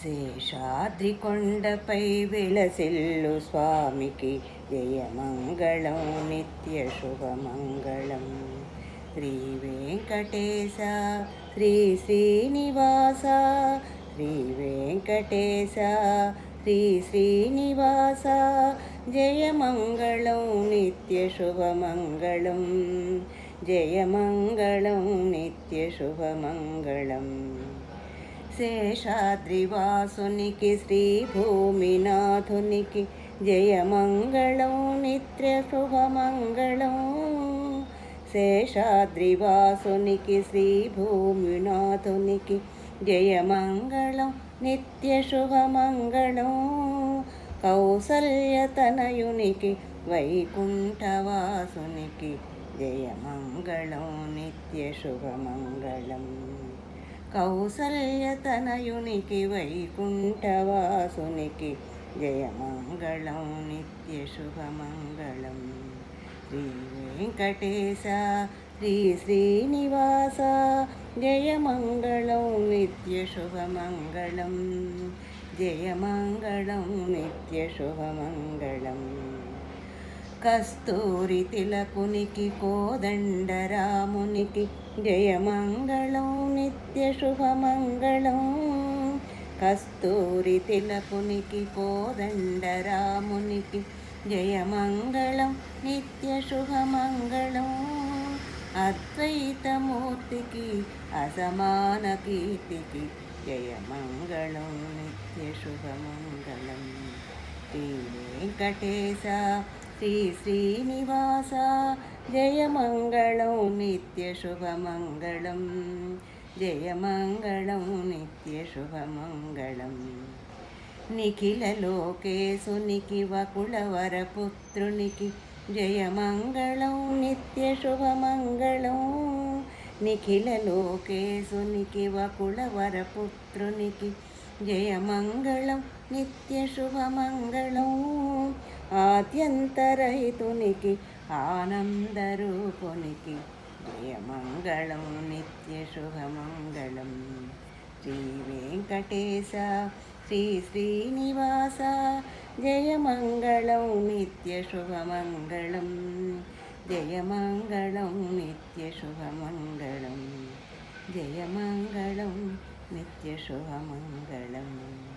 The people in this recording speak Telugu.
శేషాద్రికొండపై విలసిల్లు స్వామికి జయమంగళం నిత్య శుభమంగళం. శ్రీ వెంకటేశ శ్రీ శ్రీనివాస శ్రీ వెంకటేశ శ్రీ శ్రీనివాస జయమంగళం నిత్య శుభమంగళం. జయమంగళం నిత్య శుభమంగళం. శేషాద్రివాసునికి శ్రీ భూమినాథునికి జయమంగళం నిత్య శుభమంగళం. శేషాద్రివాసునికి శ్రీ భూమినాథునికి జయమంగళం నిత్య శుభమంగళం. కౌసల్యతనయునికి వైకుంఠవాసునికి జయమంగళం నిత్య శుభమంగళం. కౌసల్యతనయునికి వైకుంఠవాసునికి జయమంగళం నిత్య శుభమంగళం. శ్రీ వెంకటేశ శ్రీ శ్రీనివాస జయమంగళం నిత్య శుభమంగళం. జయమంగళం నిత్య శుభమంగళం. కస్తూరి తిలకునికి కోదండరామునికి జయమంగళం నిత్య శుభమంగళం. కస్తూరి తిలకునికి కోదండరామునికి జయమంగళం నిత్య శుభమంగళం. అద్వైతమూర్తికి అసమాన కీర్తికి జయమంగళం నిత్య శుభమంగళం. శ్రీ వెంకటేశ శ్రీ శ్రీనివాస జయమంగళం నిత్య శుభమంగళం. జయమంగళం నిత్య శుభమంగళం. నిఖిల లోకేశునికి వకుళవరపుత్రునికి జయమంగళం నిత్య శుభమంగళం. నిఖిల లోకేశునికి వకుళవరపుత్రునికి జయమంగళం నిత్య శుభమంగళం. ఆద్యంతరహితునికి ఆనందరూపునికి జయమంగళం నిత్య శుభమంగళం. శ్రీ వెంకటేశ శ్రీ శ్రీనివాస జయమంగళం నిత్య శుభమంగళం. జయమంగళం నిత్య శుభమంగళం. జయమంగళం నిత్య శుభమంగళం.